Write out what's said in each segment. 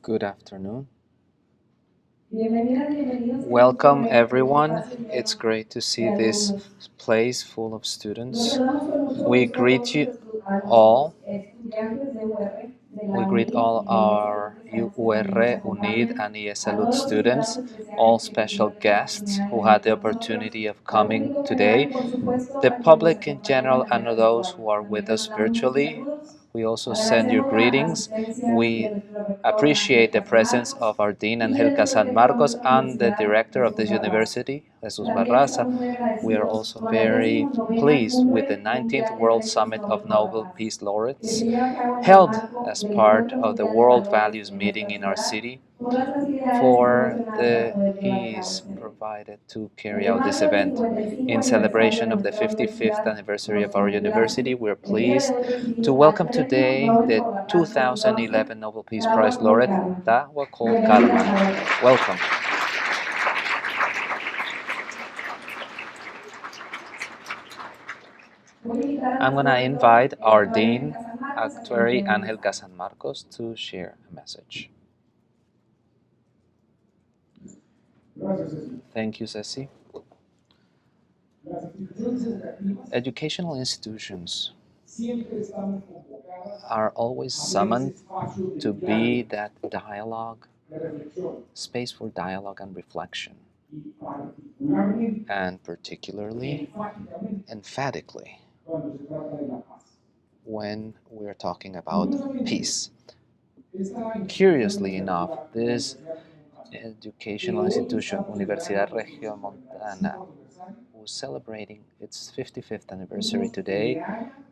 Good afternoon. Welcome everyone. It's great to see this place full of students. We greet you all. We greet all our U-ERRE, UNID, and ESALUD students, all special guests who had the opportunity of coming today, the public in general, and those who are with us virtually. We also send you greetings. We appreciate the presence of our Dean Angelica San Marcos and the director of this university, Jesus Barraza. We are also very pleased with the 19th World Summit of Nobel Peace Laureates, held as part of the World Values Meeting in our city, for the ease provided to carry out this event. In celebration of the 55th anniversary of our university, we're pleased to welcome today the 2011 Nobel Peace Prize laureate, Tawakkol Karman. Welcome. I'm going to invite our Dean, Actuary Angelica San Marcos, to share a message. Thank you, Ceci. Educational institutions are always summoned to be that dialogue, space for dialogue and reflection, and particularly, emphatically, when we're talking about peace. Curiously enough, this educational institution, Universidad Regiomontana, who's celebrating its 55th anniversary today,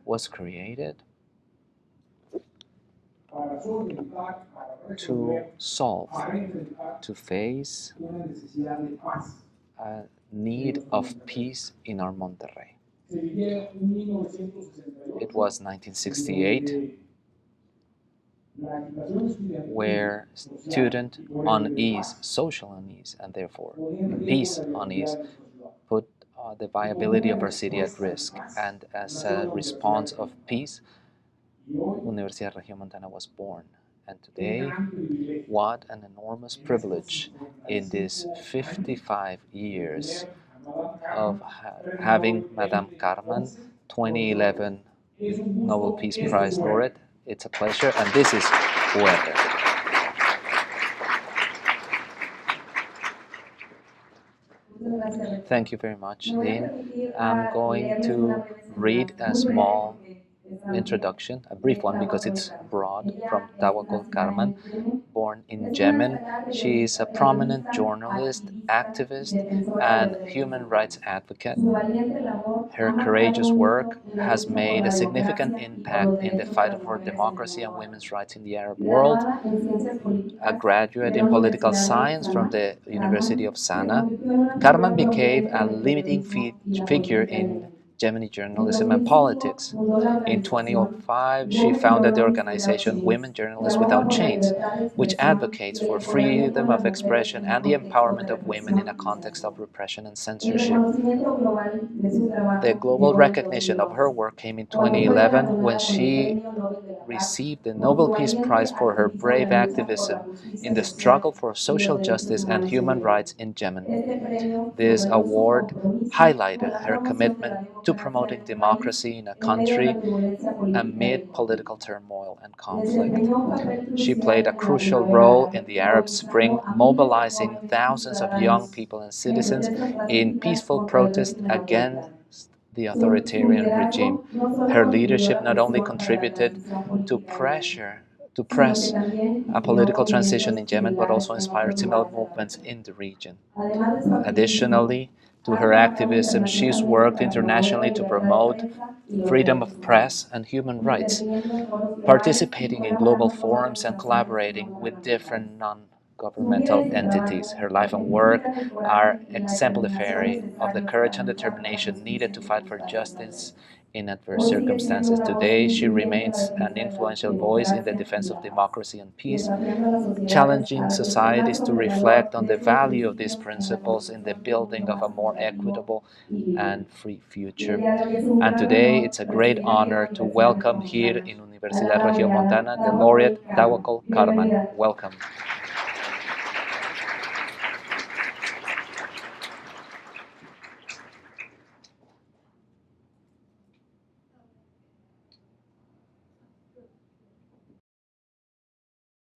was created to solve, to face a need of peace in our Monterrey. It was 1968, where student unease, social unease, and therefore peace unease, put the viability of our city at risk. And as a response of peace, Universidad Regiomontana was born. And today, what an enormous privilege in these 55 years of having Madame Karman, 2011 Nobel Peace Prize laureate. It's a pleasure, and this is U-ERRE. Thank you very much, Dean. I'm going to read a small introduction, a brief one because it's broad, from Tawakkol Karman, born in Yemen. She is a prominent journalist, activist, and human rights advocate. Her courageous work has made a significant impact in the fight for democracy and women's rights in the Arab world. A graduate in political science from the University of Sana, Karman became a leading figure in Yemeni journalism and politics. In 2005, she founded the organization Women Journalists Without Chains, which advocates for freedom of expression and the empowerment of women in a context of repression and censorship. The global recognition of her work came in 2011 when she received the Nobel Peace Prize for her brave activism in the struggle for social justice and human rights in Yemen. This award highlighted her commitment to promoting democracy in a country amid political turmoil and conflict. She played a crucial role in the Arab Spring, mobilizing thousands of young people and citizens in peaceful protest against the authoritarian regime. Her leadership not only contributed to press a political transition in Yemen, but also inspired similar movements in the region. Additionally to her activism, she's worked internationally to promote freedom of press and human rights, participating in global forums and collaborating with different non-governmental entities. Her life and work are exemplary of the courage and determination needed to fight for justice in adverse circumstances. Today, she remains an influential voice in the defense of democracy and peace, challenging societies to reflect on the value of these principles in the building of a more equitable and free future. And today, it's a great honor to welcome here in Universidad Regiomontana, the laureate Tawakkol Karman. Welcome.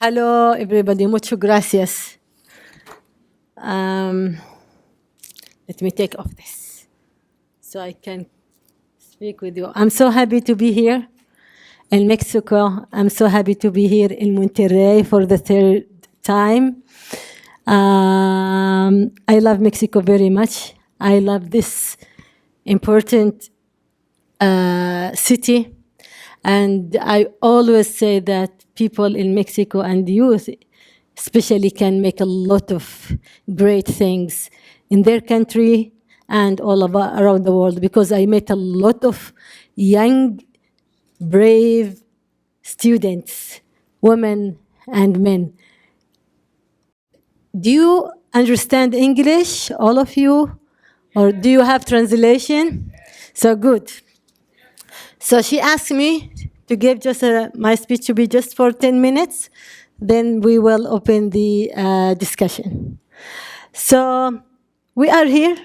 Hello, everybody. Muchas gracias. Let me take off this so I can speak with you. I'm so happy to be here in Mexico. I'm so happy to be here in Monterrey for the third time. I love Mexico very much. I love this important city. And I always say that people in Mexico and youth especially can make a lot of great things in their country and all around the world, because I met a lot of young, brave students, women and men. Do you understand English, all of you? Or do you have translation? So good. So she asked me to give just my speech to be just for 10 minutes. Then we will open the discussion. So we are here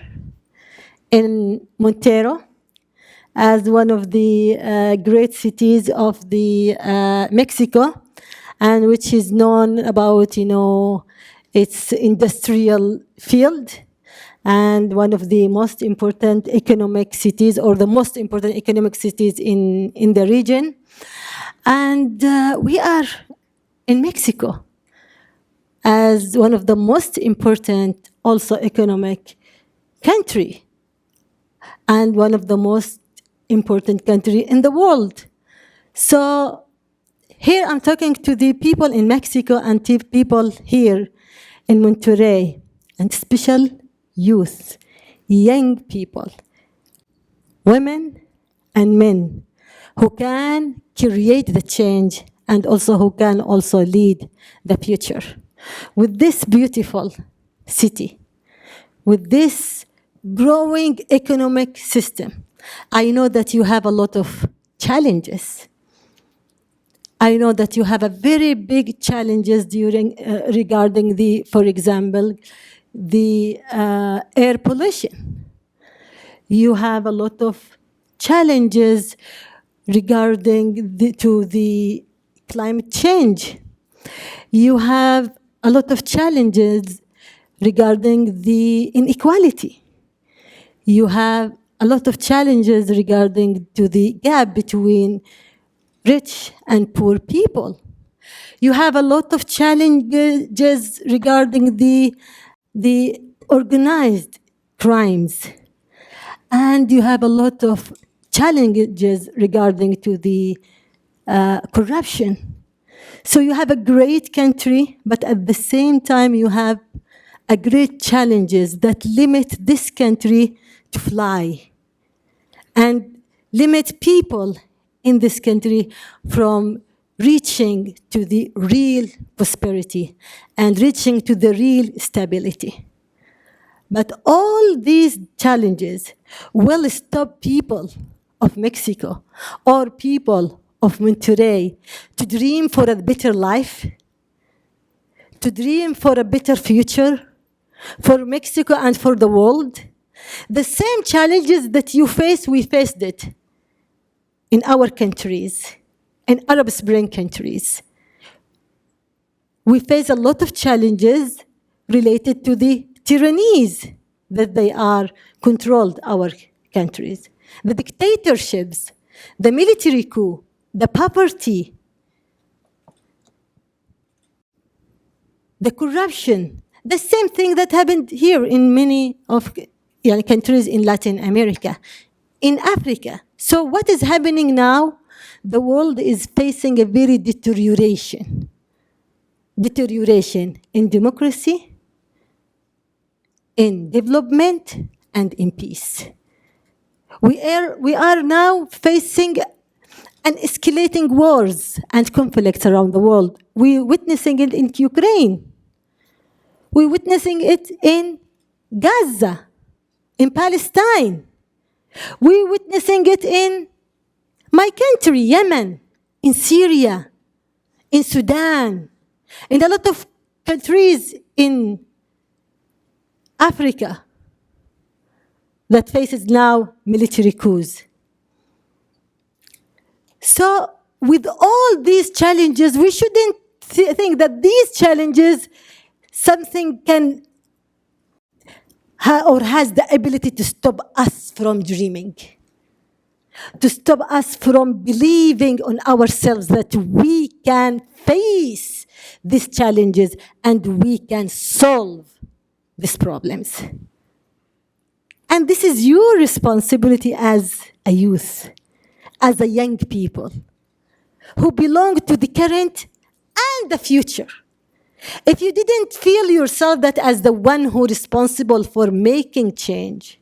in Montero as one of the great cities of the Mexico, and which is known about, its industrial field, and one of the most important economic cities, or the most important economic cities in the region. And we are in Mexico as one of the most important also economic country, and one of the most important country in the world. So here I'm talking to the people in Mexico and to people here in Monterrey, and special youth, young people, women and men who can create the change and also who can also lead the future. With this beautiful city, with this growing economic system, I know that you have a lot of challenges. I know that you have a very big challenges regarding the, for example, the air pollution. You have a lot of challenges regarding the climate change. You have a lot of challenges regarding the inequality. You have a lot of challenges regarding to the gap between rich and poor people. You have a lot of challenges regarding the organized crimes. And you have a lot of challenges regarding to the corruption. So you have a great country, but at the same time you have a great challenges that limit this country to fly and limit people in this country from reaching to the real prosperity and reaching to the real stability. But all these challenges will stop people of Mexico or people of Monterrey to dream for a better life, to dream for a better future for Mexico and for the world. The same challenges that you face, we faced it in our countries, in Arab Spring countries. We face a lot of challenges related to the tyrannies that they are controlled our countries, the dictatorships, the military coup, the poverty, the corruption, the same thing that happened here in many of countries in Latin America, in Africa. So what is happening now? The world is facing a very deterioration in democracy, in development, and in peace. We are now facing an escalating wars and conflicts around the world. We're witnessing it in Ukraine. We're witnessing it in Gaza, in Palestine. We're witnessing it in my country, Yemen, in Syria, in Sudan, in a lot of countries in Africa that faces now military coups. So with all these challenges, we shouldn't think that these challenges, something can or has the ability to stop us from dreaming, to stop us from believing on ourselves that we can face these challenges and we can solve these problems. And this is your responsibility as a youth, as a young people who belong to the current and the future. If you didn't feel yourself that as the one who is responsible for making change,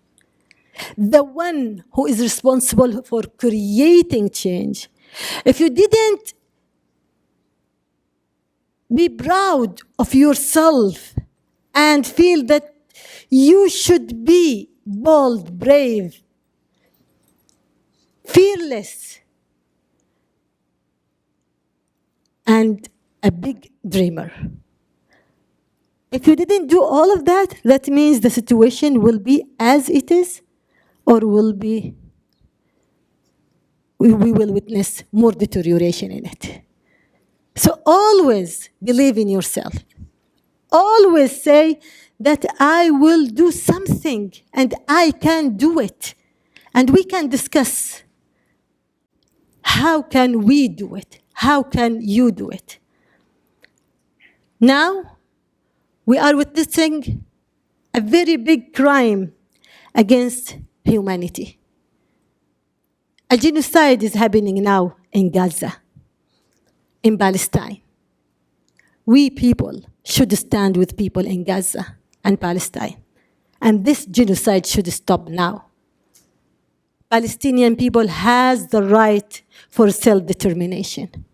the one who is responsible for creating change, if you didn't be proud of yourself and feel that you should be bold, brave, fearless, and a big dreamer. If you didn't do all of that, that means the situation will be as it is, or we will witness more deterioration in it. So always believe in yourself. Always say that I will do something and I can do it. And we can discuss how can we do it? How can you do it? Now, we are witnessing a very big crime against humanity. A genocide is happening now in Gaza, in Palestine. We people should stand with people in Gaza and Palestine. And this genocide should stop now. Palestinian people has the right for self-determination.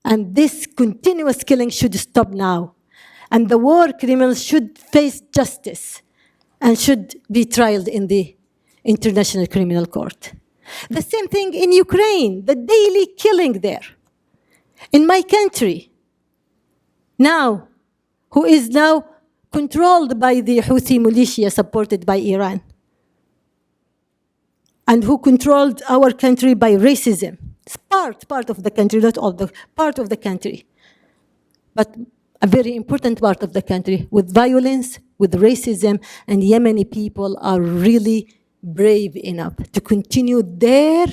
And this continuous killing should stop now. And the war criminals should face justice and should be tried in the International Criminal Court. The same thing in Ukraine, the daily killing there. In my country, now, who is now controlled by the Houthi militia supported by Iran, and who controlled our country by racism. It's part of the country, not all the part of the country, but a very important part of the country with violence, with racism, and Yemeni people are really brave enough to continue their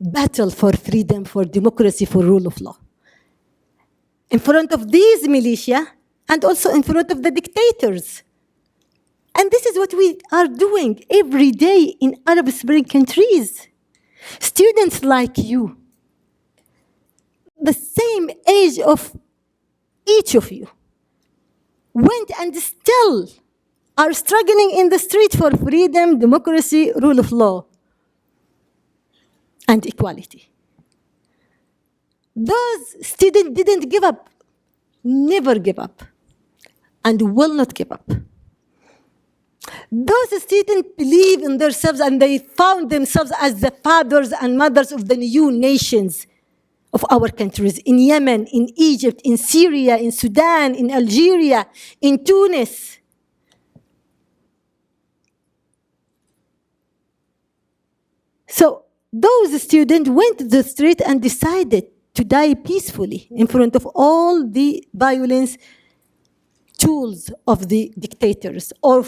battle for freedom, for democracy, for rule of law. In front of these militia, and also in front of the dictators. And this is what we are doing every day in Arab Spring countries. Students like you, the same age of each of you, went and still are struggling in the street for freedom, democracy, rule of law, and equality. Those students didn't give up, never give up, and will not give up. Those students believe in themselves and they found themselves as the fathers and mothers of the new nations of our countries, in Yemen, in Egypt, in Syria, in Sudan, in Algeria, in Tunis. So those students went to the street and decided to die peacefully in front of all the violence tools of the dictators or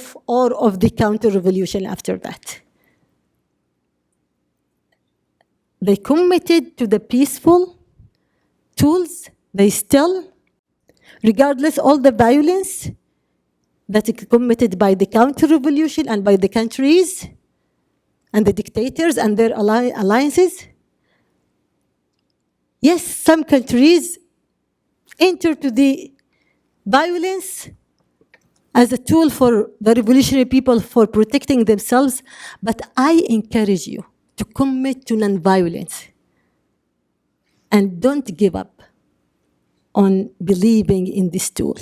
of the counter-revolution after that. They committed to the peaceful tools. They still, regardless all the violence that is committed by the counter-revolution and by the countries and the dictators and their alliances. Yes, some countries enter to the violence as a tool for the revolutionary people for protecting themselves, but I encourage you to commit to non-violence and don't give up on believing in this tool.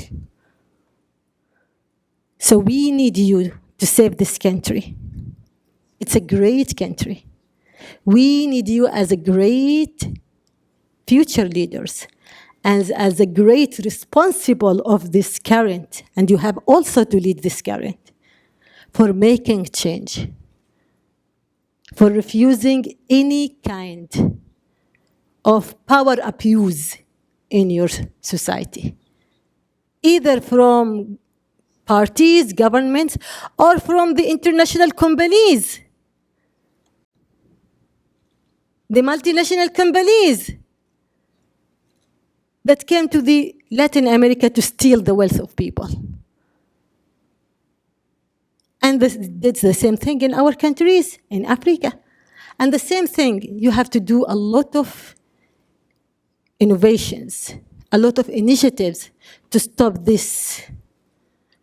So we need you to save this country. It's a great country. We need you as a great future leaders, and as a great responsible of this current, and you have also to lead this current, for making change, for refusing any kind of power abuse in your society, either from parties, governments, or from the international companies, the multinational companies that came to the Latin America to steal the wealth of people. And that's the same thing in our countries, in Africa. And the same thing, you have to do a lot of innovations, a lot of initiatives to stop this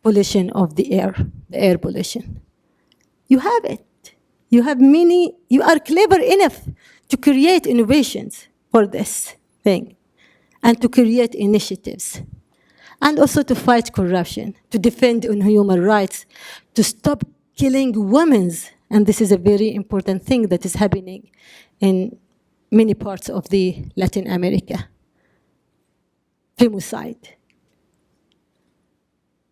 pollution of the air pollution. You have it. You have many, you are clever enough to create innovations for this thing and to create initiatives. And also to fight corruption, to defend on human rights, to stop killing women. And this is a very important thing that is happening in many parts of the Latin America. Femicide.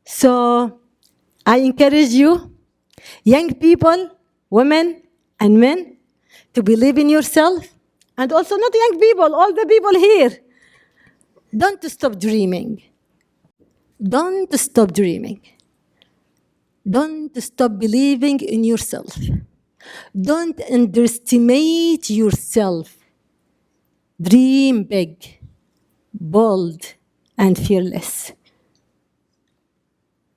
So I encourage you, young people, women and men, to believe in yourself, and also not young people, all the people here. Don't stop dreaming. Don't stop dreaming. Don't stop believing in yourself. Don't underestimate yourself. Dream big, bold, and fearless.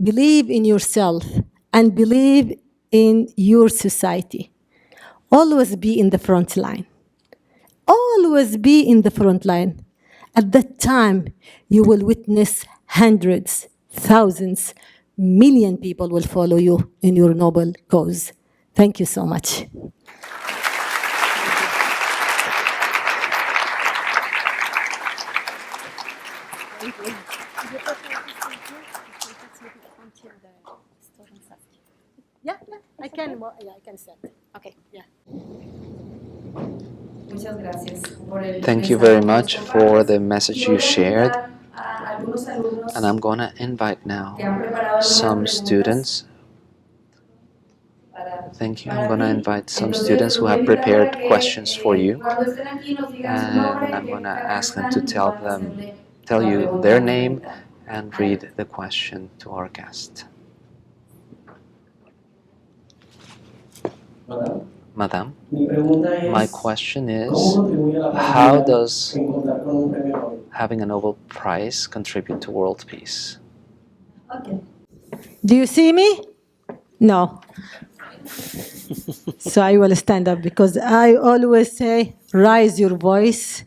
Believe in yourself and believe in your society. Always be in the front line. Always be in the front line. At that time, you will witness hundreds, thousands, million people will follow you in your noble cause. Thank you so much. Yeah, I can send. Okay, yeah. Thank you very much for the message you shared. And I'm going to invite now some students. Thank you. I'm going to invite some students who have prepared questions for you. And I'm going to ask them to tell you their name and read the question to our guest. Madam, my question is, how does having a Nobel Prize contribute to world peace? Okay. Do you see me? No. So I will stand up because I always say, raise your voice,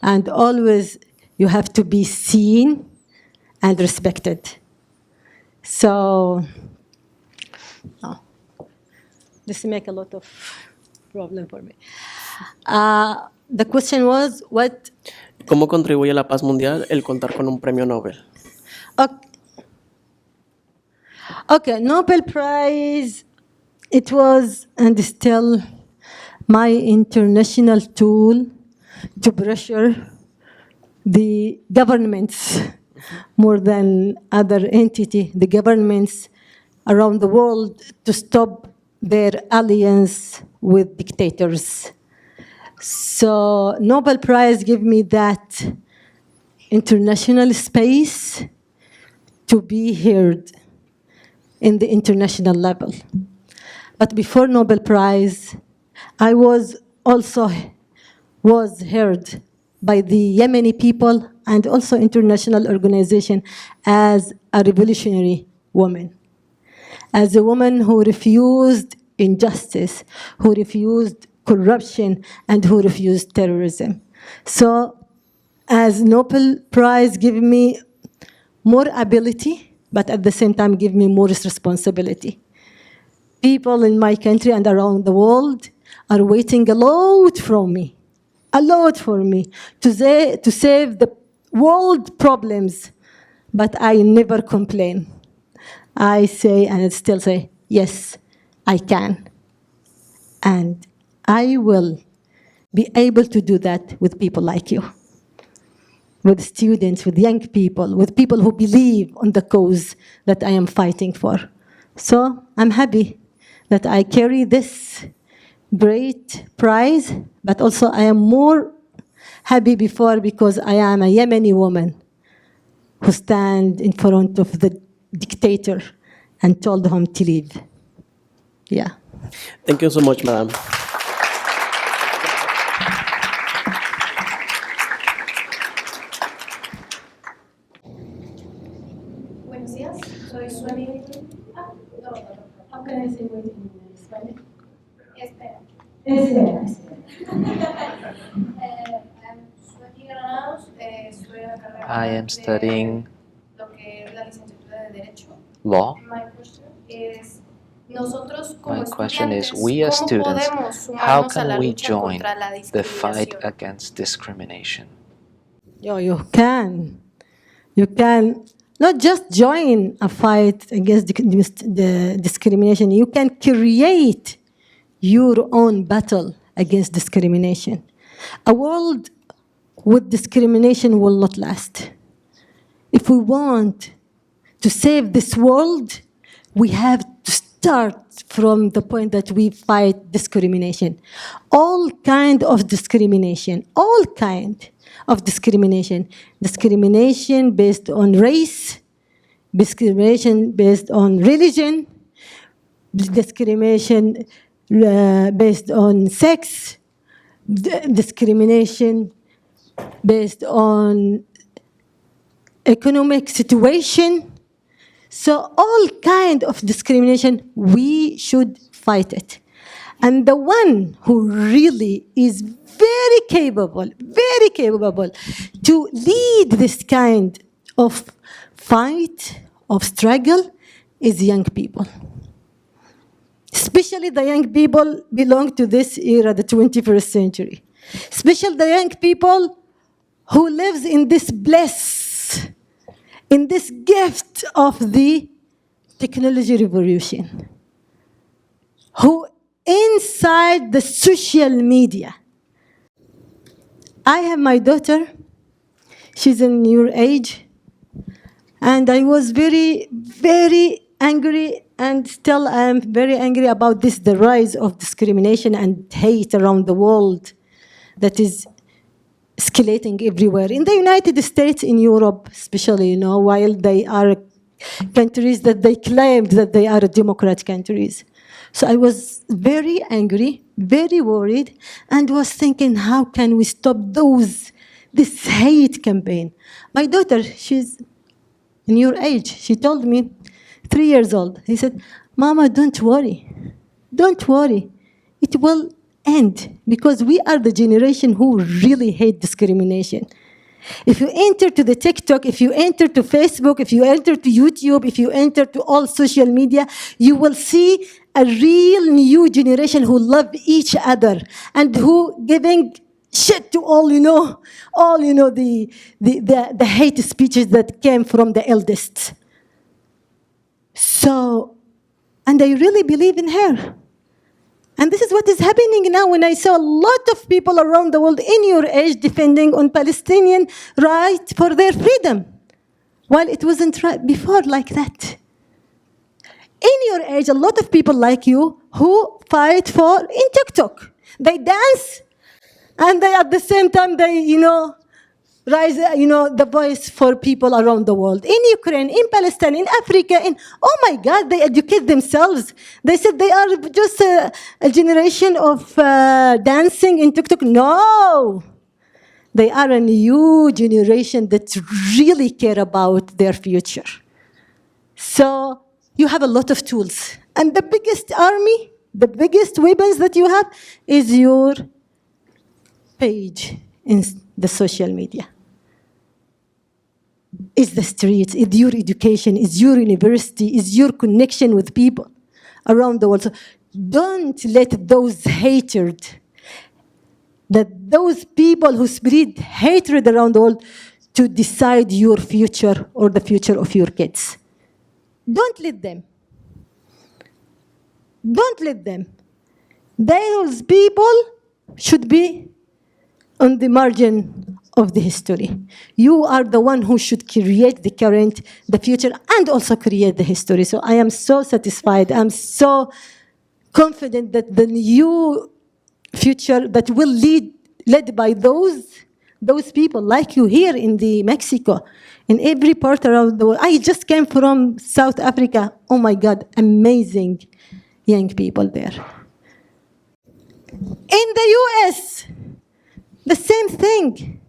and always you have to be seen and respected. So, oh, this make a lot of problem for me. The question was, what? ¿Cómo contribuye a la paz mundial el contar con un premio Nobel? Okay, Nobel Prize, it was and still my international tool to pressure the governments more than other entity, the governments around the world to stop their alliance with dictators. So Nobel Prize gave me that international space to be heard in the international level. But before Nobel Prize, I was heard by the Yemeni people and also international organization as a revolutionary woman, as a woman who refused injustice, who refused corruption, and who refused terrorism. So as Nobel Prize gave me more ability, but at the same time give me more responsibility. People in my country and around the world are waiting a lot for me to save the world problems, but I never complain. I say, and I still say, yes, I can. And I will be able to do that with people like you. with students, with young people, with people who believe on the cause that I am fighting for. So I'm happy that I carry this great prize, but also I am more happy before because I am a Yemeni woman who stand in front of the dictator and told him to leave. Yeah. Thank you so much, madam. Buenos días, soy su amiga. How can I say wait in Spanish? Espera. Espera. Soy aquí Granados, estoy en la carrera. I am studying lo que es la licenciatura de Derecho. law. My question is, nosotros como My question is, estudiantes, we as ¿cómo students, podemos how sumarnos a la can we lucha join contra la the fight discriminación? against discrimination? You can. You can not just join a fight against the discrimination, you can create your own battle against discrimination. A world with discrimination will not last. If we want to save this world, we have to start from the point that we fight discrimination. All kind of discrimination, all kind of discrimination. Discrimination based on race, discrimination based on religion, discrimination based on sex, discrimination based on economic situation. So all kind of discrimination, we should fight it. And the one who really is very capable to lead this kind of fight, of struggle, is young people. Especially the young people belong to this era, the 21st century. Especially the young people who lives in this bliss, in this gift of the technology revolution, who inside the social media. I have my daughter, she's in your age, and I was very, very angry, and still I am very angry about this, the rise of discrimination and hate around the world that is escalating everywhere. In the United States, in Europe especially, while they are countries that they claimed that they are democratic countries. So I was very angry, very worried, and was thinking, how can we stop this hate campaign? My daughter, she's in your age, she told me, 3 years old, he said, Mama, don't worry. Don't worry. It will end, because we are the generation who really hate discrimination. If you enter to the TikTok, if you enter to Facebook, if you enter to YouTube, if you enter to all social media, you will see a real new generation who love each other and who giving shit to all the hate speeches that came from the eldest. So, and I really believe in her. And this is what is happening now when I saw a lot of people around the world in your age defending on Palestinian right for their freedom, while it wasn't right before like that. In your age, a lot of people like you who fight for in TikTok. They dance, and they at the same time they, raise, the voice for people around the world. In Ukraine, in Palestine, in Africa, oh my God, they educate themselves. They said they are just a generation of dancing in TikTok. No! They are a new generation that really care about their future. So you have a lot of tools. And the biggest army, the biggest weapons that you have is your page in the social media. It's the streets, it's your education, it's your university, it's your connection with people around the world. So don't let those those people who spread hatred around the world to decide your future or the future of your kids. Don't let them. Don't let them. Those people should be on the margin of the history. You are the one who should create the current, the future, and also create the history. So I am so satisfied. I'm so confident that the new future that will led by those people like you here in the Mexico, in every part around the world. I just came from South Africa. Oh my God, amazing young people there. In the US, the same thing.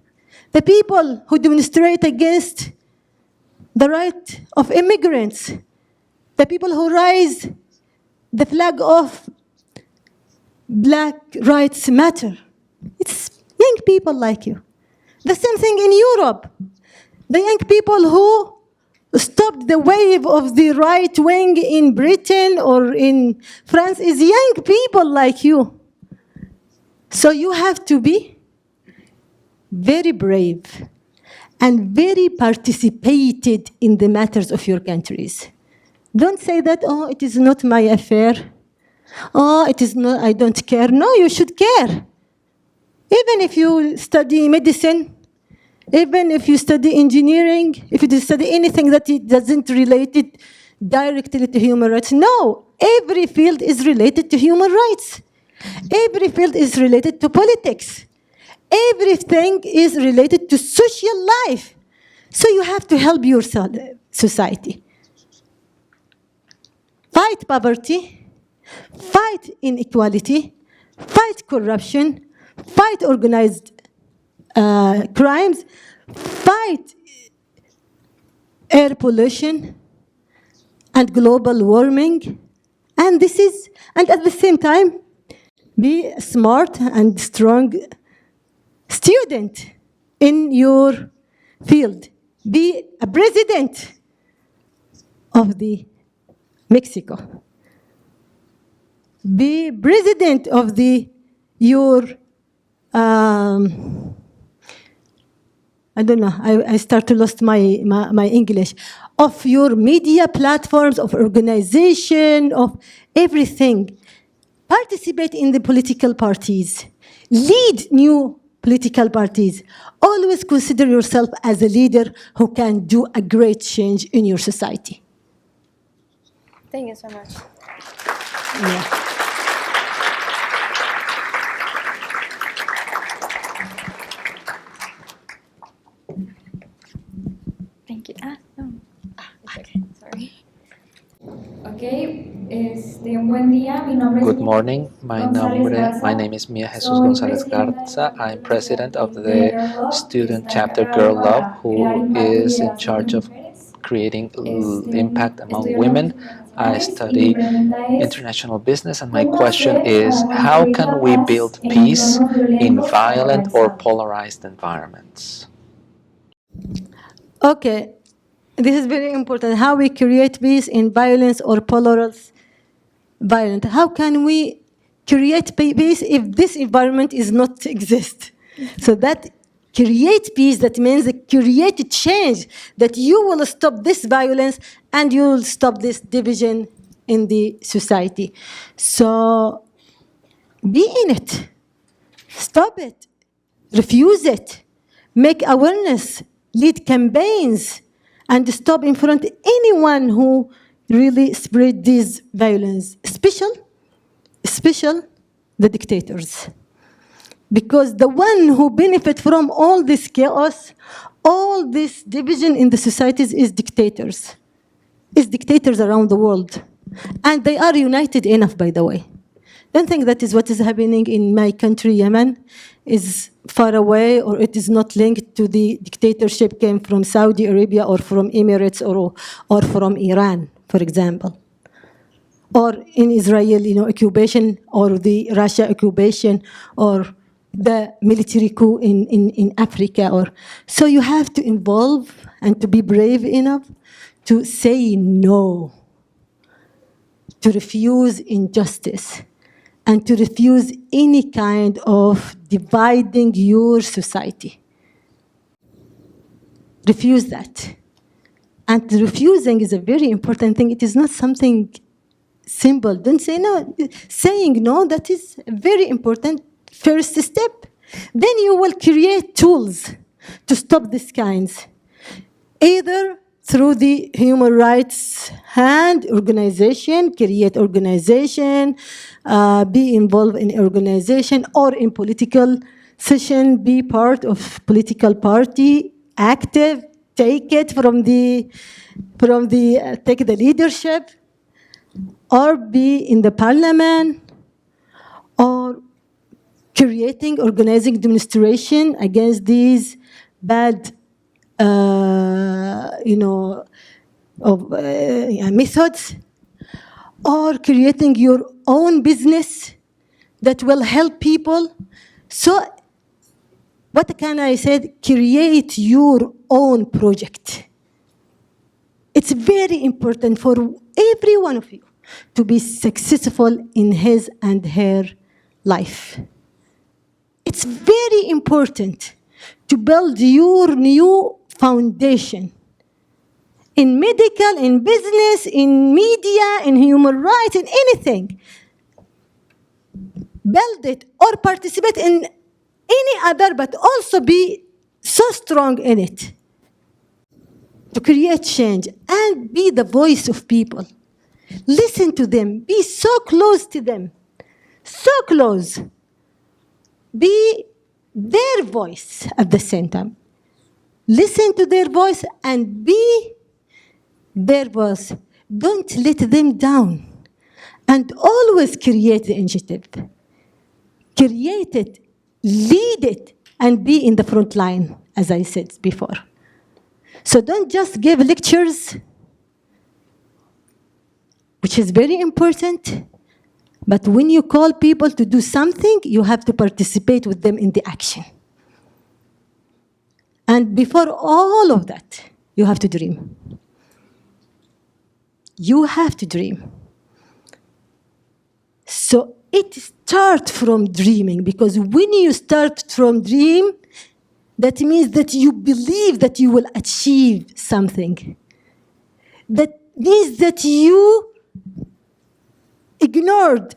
The people who demonstrate against the right of immigrants, the people who raise the flag of Black Rights Matter, it's young people like you. The same thing in Europe. The young people who stopped the wave of the right wing in Britain or in France is young people like you. So you have to be very brave and very participated in the matters of your countries. Don't say that, oh, it is not my affair. Oh, it is not, I don't care. No, you should care. Even if you study medicine, even if you study engineering, if you study anything that it doesn't relate it directly to human rights. No, every field is related to human rights. Every field is related to politics. Everything is related to social life. So you have to help your society. Fight poverty, fight inequality, fight corruption, fight organized crimes, fight air pollution and global warming. And at the same time, be a smart and strong student in your field. Be a president of the Mexico. Be president of your I don't know, I start to lose my English, of your media platforms, of organization, of everything. Participate in the political parties. Lead new political parties. Always consider yourself as a leader who can do a great change in your society. Thank you so much. Yeah. Thank you. No. Okay, sorry. Okay, un buen día. Mi nombre es Good Mia morning. My name is Mia Jesus González Garza. I'm president of the student chapter Girl Love, who is in charge of creating impact among women. I study international business, and my question is, how can we build peace in violent or polarized environments? Okay, this is very important. How we create peace in violence or polarized violent. How can we create peace if this environment is not exist? So that create peace, that means create change, that you will stop this violence and you will stop this division in the society. So be in it. Stop it. Refuse it. Make awareness. Lead campaigns. And stop in front of anyone who really spread this violence, especially the dictators. Because the one who benefit from all this chaos, all this division in the societies is dictators. Is dictators around the world. And they are united enough, by the way. Don't think that is what is happening in my country, Yemen, is far away, or it is not linked to the dictatorship came from Saudi Arabia or from Emirates or from Iran, for example. Or in Israel, occupation, or the Russia occupation, or the military coup in Africa. So you have to involve and to be brave enough to say no, to refuse injustice, and to refuse any kind of dividing your society. Refuse that. And refusing is a very important thing. It is not something simple. Don't say no. Saying no, that is a very important first step. Then you will create tools to stop these kinds, either through the human rights hand organization, create organization, be involved in organization, or in political session, be part of political party, active, take it from the take the leadership, or be in the parliament, or creating, organizing demonstration against these bad, methods, or creating your own business that will help people. So, what can I say? Create your own project. It's very important for every one of you to be successful in his and her life. It's very important to build your new foundation in medical, in business, in media, in human rights, in anything. Build it or participate in any other, but also be so strong in it to create change and be the voice of people. Listen to them. Be so close to them. So close. Be their voice at the same time. Listen to their voice and be their voice. Don't let them down. And always create the initiative. Create it, lead it, and be in the front line, as I said before. So don't just give lectures, which is very important, but when you call people to do something, you have to participate with them in the action. And before all of that, you have to dream. You have to dream. So it starts from dreaming, because when you start from dream, that means that you believe that you will achieve something. That means that you ignored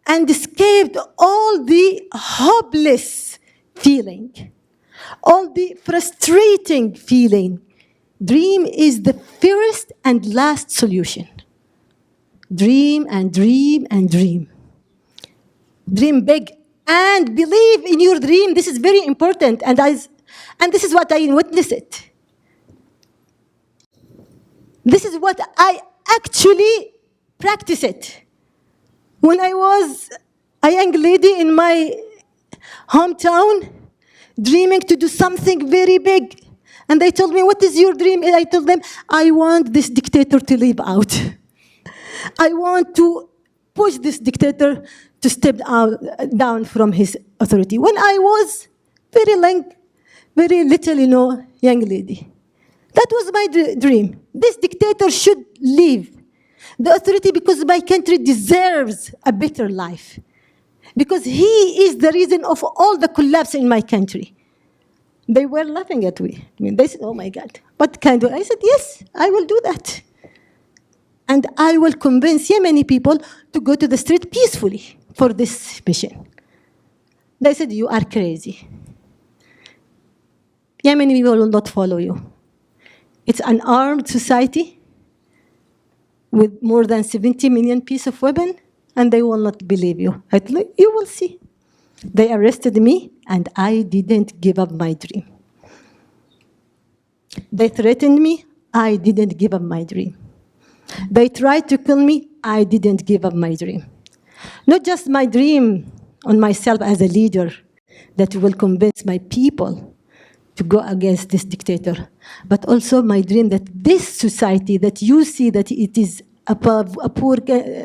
and escaped all the hopeless feeling, all the frustrating feeling. Dream is the first and last solution. Dream and dream and dream. Dream big and believe in your dream. This is very important, and this is what I witnessed it. This is what I actually practice it. When I was a young lady in my hometown, dreaming to do something very big, and they told me, "What is your dream?" And I told them, "I want this dictator to leave out. I want to push this dictator to step down from his authority." When I was very little, young lady. That was my dream. This dictator should leave the authority because my country deserves a better life. Because he is the reason of all the collapse in my country. They were laughing at me. They said, "Oh my God, what kind of?" I said, "Yes, I will do that. And I will convince Yemeni people to go to the street peacefully for this mission." They said, "You are crazy. Yemeni people will not follow you. It's an armed society with more than 70 million pieces of weapon, and they will not believe you." I told them, "You will see." They arrested me, and I didn't give up my dream. They threatened me. I didn't give up my dream. They tried to kill me. I didn't give up my dream. Not just my dream on myself as a leader that will convince my people to go against this dictator, but also my dream that this society that you see that it is a poor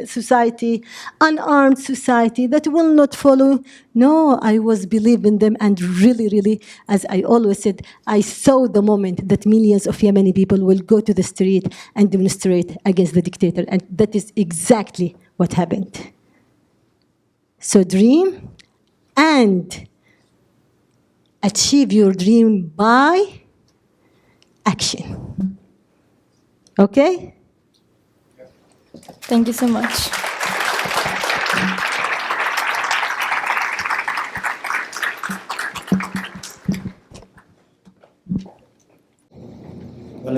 society, unarmed society that will not follow. No, I was believing them, and really, really, as I always said, I saw the moment that millions of Yemeni people will go to the street and demonstrate against the dictator, and that is exactly what happened. So dream and achieve your dream by action. Okay? Thank you so much.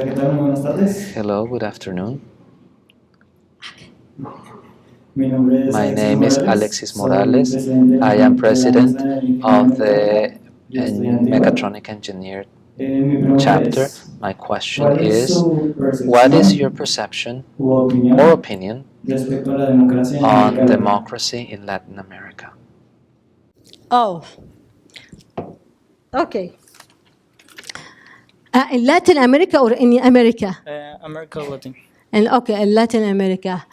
¿qué tal? Muy buenas tardes. Hello, good afternoon. My name is Alexis Morales. I am president of the Mechatronic Engineer chapter. My question is, what is your perception or opinion on democracy in Latin America? Oh, okay. In Latin America or in America? America Latin. And okay, in Latin America.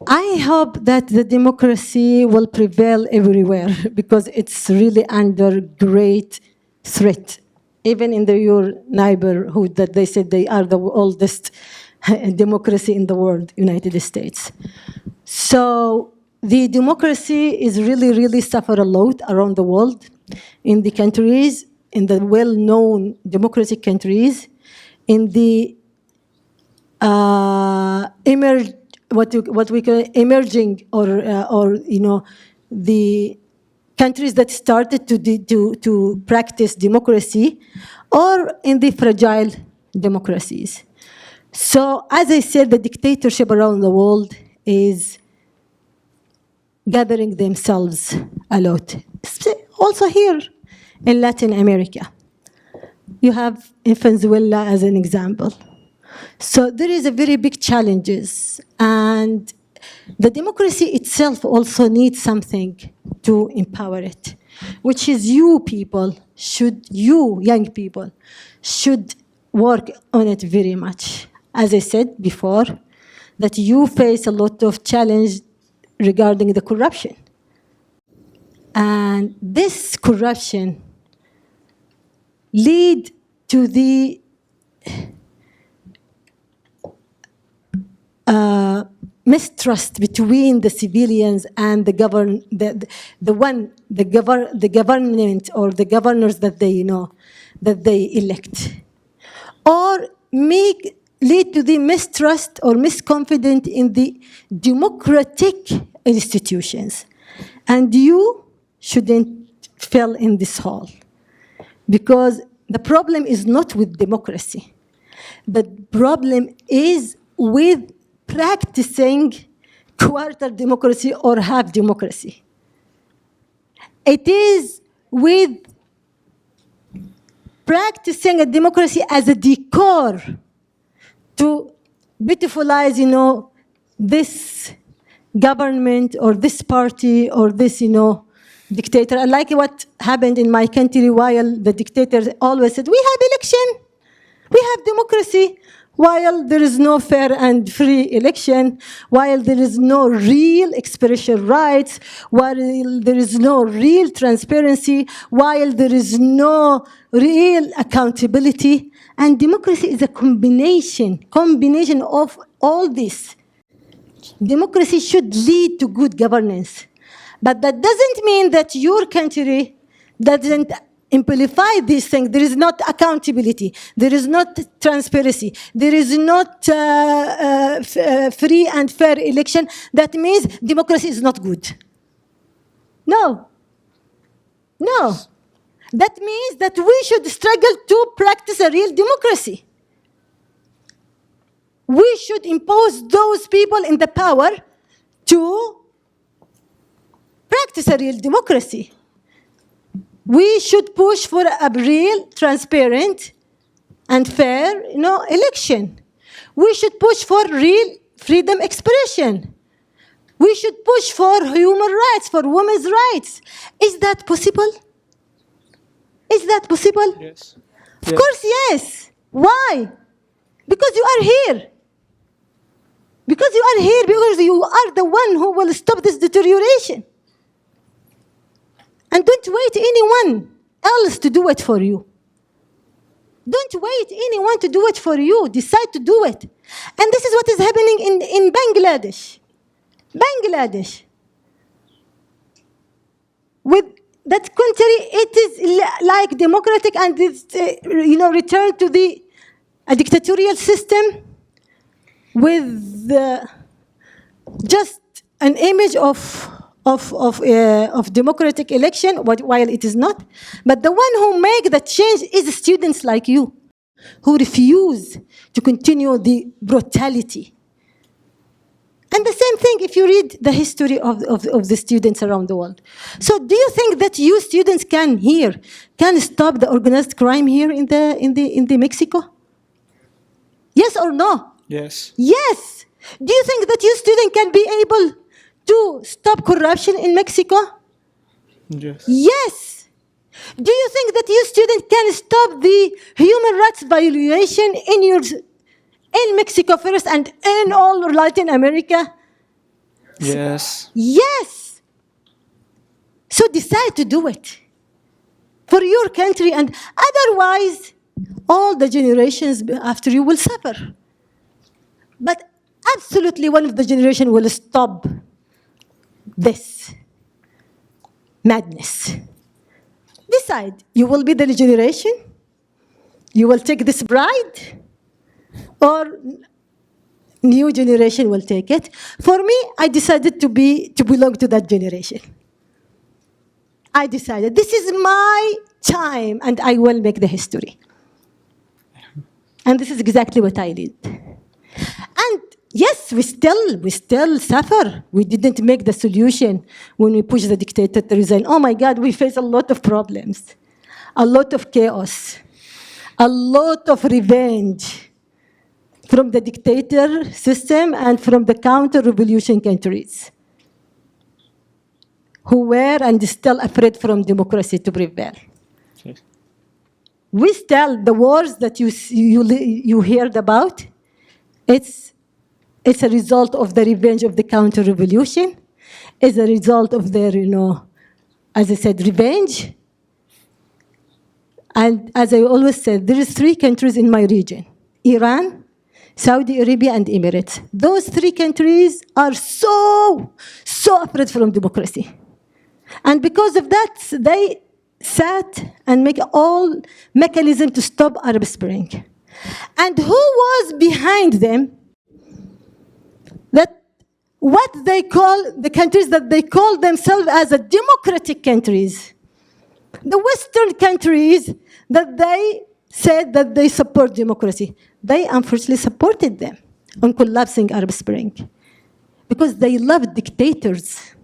I hope that the democracy will prevail everywhere because it's really under great threat. Even in your neighborhood, that they said they are the oldest democracy in the world, United States. So the democracy is really suffer a lot around the world, in the countries, in the well-known democratic countries, in the what we call emerging or the countries that started to practice democracy, or in the fragile democracies. So, as I said, the dictatorship around the world is gathering themselves a lot. Also here in Latin America, you have Venezuela as an example. So there is a very big challenges, and the democracy itself also needs something to empower it, which is you young people, should work on it very much. As I said before, that you face a lot of challenge regarding the corruption. And this corruption lead to the mistrust between the civilians and the government or the governors that they elect, or lead to the mistrust or misconfidence in the democratic institutions. And you shouldn't fall in this hole, because the problem is not with democracy. The problem is with practicing quarter democracy or half democracy. It is with practicing a democracy as a decor to beautifulize, this government or this party or this, dictator. I like what happened in my country while the dictators always said, we have election, we have democracy, while there is no fair and free election, while there is no real expression rights, while there is no real transparency, while there is no real accountability. And democracy is a combination of all this. Democracy should lead to good governance. But that doesn't mean that your country doesn't amplify these things. There is not accountability. There is not transparency. There is not free and fair election. That means democracy is not good. No. That means that we should struggle to practice a real democracy. We should impose those people in the power to practice a real democracy. We should push for a real, transparent, and fair, election. We should push for real freedom expression. We should push for human rights, for women's rights. Is that possible? Is that possible? Yes. Of course, yes. Why? Because you are here. Because you are here, because you are the one who will stop this deterioration. And don't wait anyone else to do it for you. Don't wait anyone to do it for you. Decide to do it. And this is what is happening in Bangladesh. With that country, it is like democratic, and it's return to a dictatorial system with just an image of democratic election, while it is not. But the one who make the change is students like you. who refuse to continue the brutality. And the same thing if you read the history of the students around the world. So do you think that you students can stop the organized crime here in the Mexico? Yes or no? Yes. Yes. Do you think that you students can be able to stop corruption in Mexico? Yes. Yes. Do you think that you students can stop the human rights violation in Mexico first and in all Latin America? Yes. Yes. So decide to do it for your country, and otherwise, all the generations after you will suffer. But absolutely, one of the generation will stop this madness. Decide. You will be the generation. You will take this bride, or new generation will take it. For me, I decided to belong to that generation. I decided this is my time, and I will make the history. And this is exactly what I did. And yes, we still suffer. We didn't make the solution when we pushed the dictator to resign. Oh my God, we face a lot of problems, a lot of chaos, a lot of revenge from the dictator system and from the counter-revolution countries who were and still afraid from democracy to prevail. Okay. We still, the wars that you heard about, it's a result of the revenge of the counter-revolution. It's a result of their, as I said, revenge. And as I always said, there is 3 countries in my region: Iran, Saudi Arabia, and Emirates. Those 3 countries are so afraid from democracy. And because of that, they sat and make all mechanism to stop Arab Spring. And who was behind them? That what they call the countries that they call themselves as a democratic countries. The Western countries that they said that they support democracy, they unfortunately supported them on collapsing Arab Spring because they love dictators.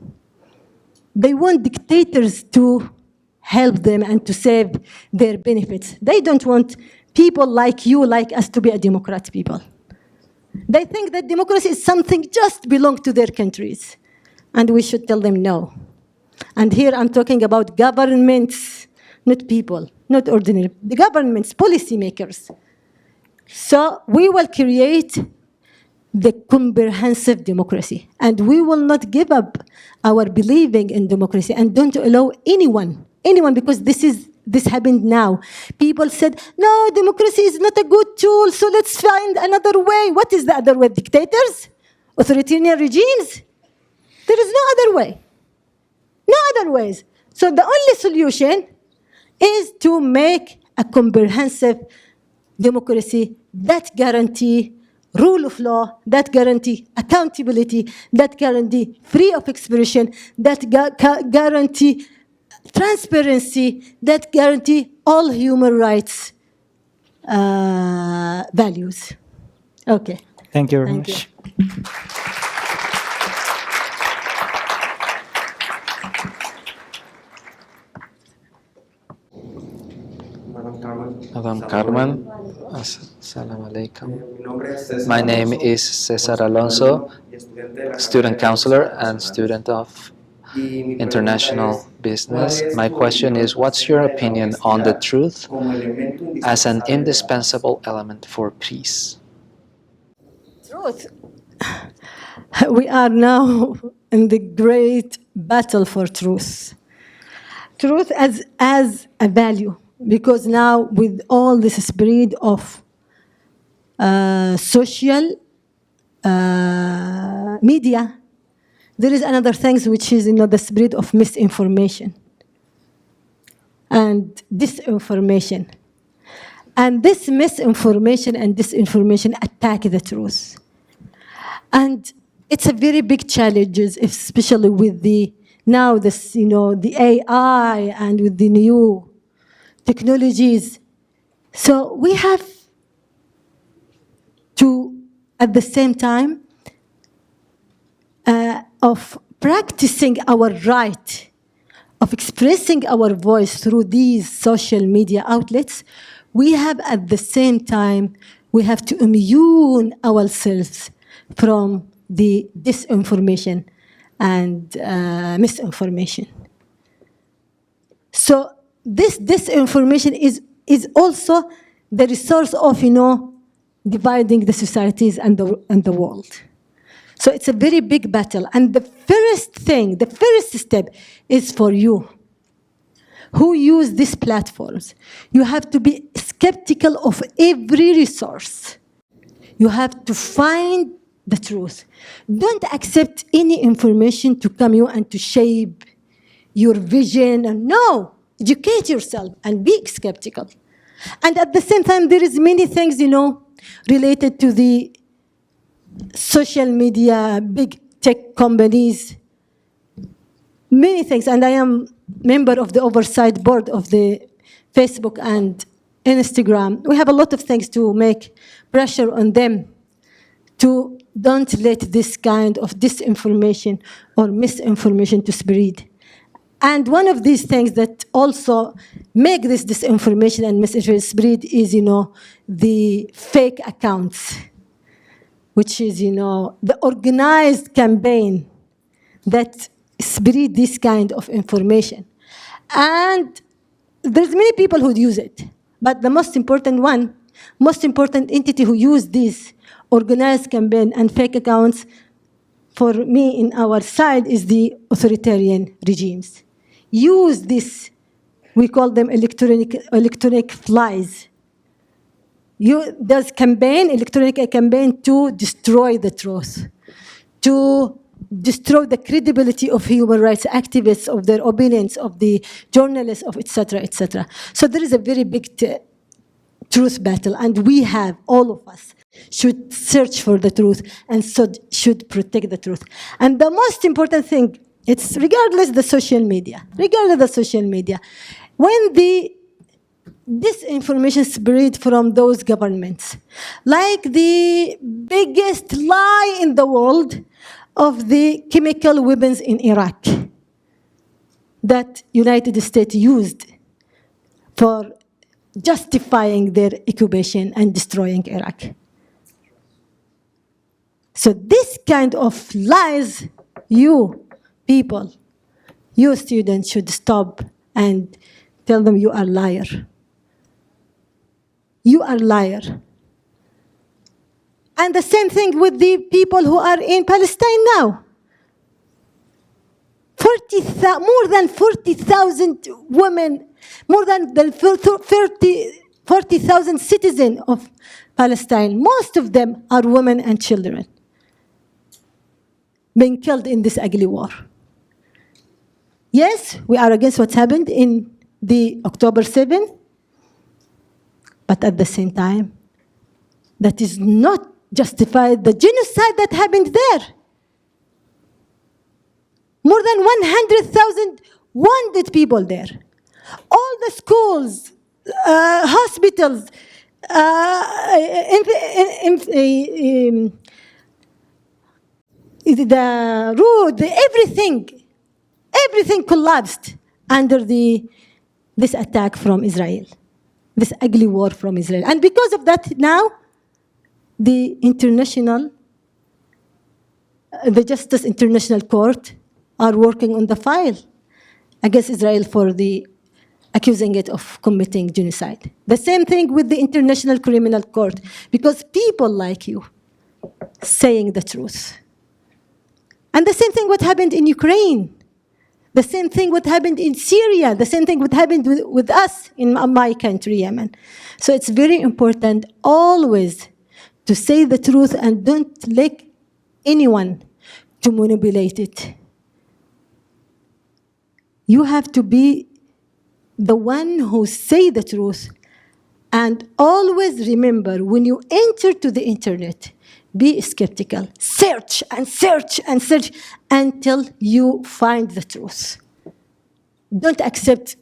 They want dictators to help them and to save their benefits. They don't want people like you, like us, to be a democrat people. They think that democracy is something just belong to their countries. And we should tell them no. And here I'm talking about governments, not people, not ordinary, the governments, policymakers. So we will create the comprehensive democracy. And we will not give up our believing in democracy and don't allow anyone, because this happened now. People said, no, democracy is not a good tool, so let's find another way. What is the other way? Dictators? Authoritarian regimes? There is no other way. No other ways. So the only solution is to make a comprehensive democracy that guarantee rule of law, that guarantee accountability, that guarantee free of expression, that guarantee transparency, that guarantee all human rights values. Okay. Thank you very Thank much. Madam Karman, Assalamu alaikum. My name is Cesar Alonso, student counselor and student of international business. My question is, what's your opinion on the truth as an indispensable element for peace? Truth. We are now in the great battle for truth. Truth as a value, because now with all this spread of social media, there is another thing which is the spread of misinformation and disinformation. And this misinformation and disinformation attack the truth. And it's a very big challenge, especially with the AI and with the new technologies. So we have at the same time, of practicing our right of expressing our voice through these social media outlets, we have at the same time, we have to immune ourselves from the disinformation and misinformation. So this disinformation is also the resource of, dividing the societies and the world. So it's a very big battle. And the first step is for you who use these platforms. You have to be skeptical of every resource. You have to find the truth. Don't accept any information to come you and to shape your vision. No, educate yourself and be skeptical. And at the same time, there is many things, related to the social media, big tech companies, many things. And I am member of the oversight board of the Facebook and Instagram. We have a lot of things to make pressure on them to don't let this kind of disinformation or misinformation to spread. And one of these things that also make this disinformation and misinformation spread is, the fake accounts, which is, the organized campaign that spread this kind of information. And there's many people who use it, but the most important entity who use this organized campaign and fake accounts, for me, in our side, is the authoritarian regimes. Use this, we call them electronic flies. Does electronic campaign to destroy the truth, to destroy the credibility of human rights activists, of their opinions, of the journalists, of etc., etc. So there is a very big truth battle, and we have, all of us, should search for the truth and should protect the truth. And the most important thing, it's regardless the social media, when the disinformation spread from those governments, like the biggest lie in the world of the chemical weapons in Iraq that United States used for justifying their occupation and destroying Iraq. So this kind of lies, you people, you students should stop and tell them you are liar. You are liar. And the same thing with the people who are in Palestine now. More than 40,000 women, more than 40,000 citizens of Palestine. Most of them are women and children being killed in this ugly war. Yes, we are against what happened in the October 7, but at the same time, that is not justified the genocide that happened there. More than 100,000 wounded people there. All the schools, hospitals, the road, everything collapsed under this attack from Israel, this ugly war from Israel. And because of that, now the Justice International Court are working on the file against Israel for accusing it of committing genocide. The same thing with the International Criminal Court, because people like you saying the truth. And the same thing what happened in Ukraine. The same thing what happened in Syria. The same thing what happened with us in my country, Yemen. So it's very important always to say the truth and don't let anyone to manipulate it. You have to be the one who say the truth, and always remember when you enter to the internet, be skeptical. Search and search and search until you find the truth. Don't accept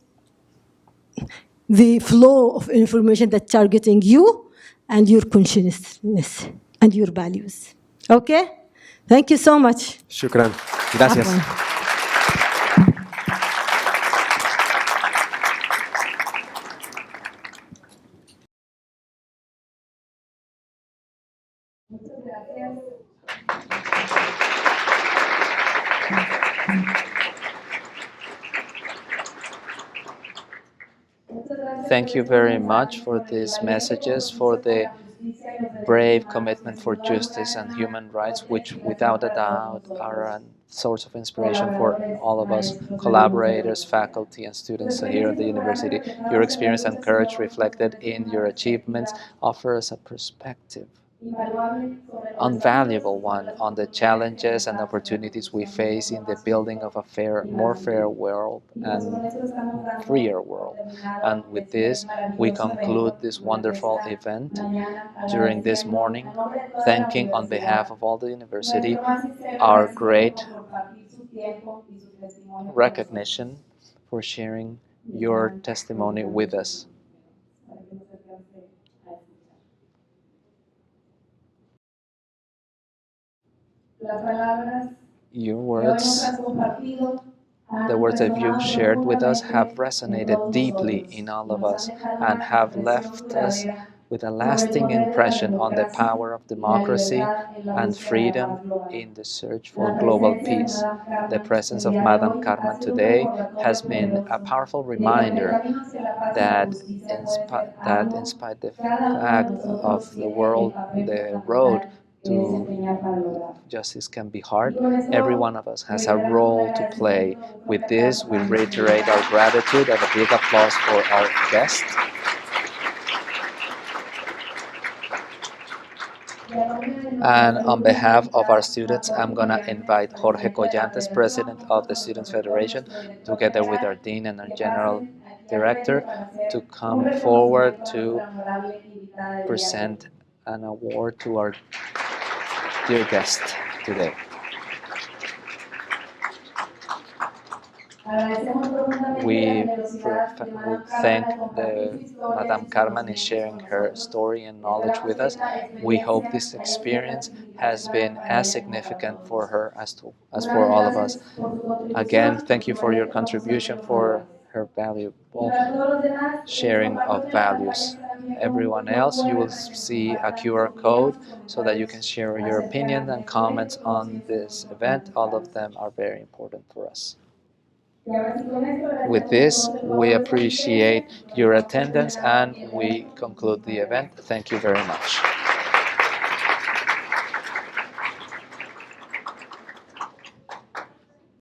the flow of information that's targeting you and your consciousness. and your values. Okay? Thank you so much. Shukran. Gracias. Thank you very much for these messages, for the brave commitment for justice and human rights, which without a doubt are a source of inspiration for all of us collaborators, faculty, and students here at the university. Your experience and courage reflected in your achievements offer us a perspective, invaluable one, on the challenges and opportunities we face in the building of a more fair world and freer world. And with this, we conclude this wonderful event during this morning, thanking on behalf of all the university our great recognition for sharing your testimony with us. Your words, the words that you've shared with us, have resonated deeply in all of us and have left us with a lasting impression on the power of democracy and freedom in the search for global peace. The presence of Madame Karman today has been a powerful reminder that in spite the fact of the world, the road to justice can be hard, every one of us has a role to play. With this, we reiterate our gratitude and a big applause for our guest. And on behalf of our students, I'm going to invite Jorge Collantes, President of the Students' Federation, together with our Dean and our General Director, to come forward to present an award to our dear guest today. We thank Madame Karman in sharing her story and knowledge with us. We hope this experience has been as significant for her as for all of us. Again, thank you for your contribution, for her valuable sharing of values. Everyone else, you will see a QR code so that you can share your opinion and comments on this event. All of them are very important for us. With this, we appreciate your attendance and we conclude the event. Thank you very much.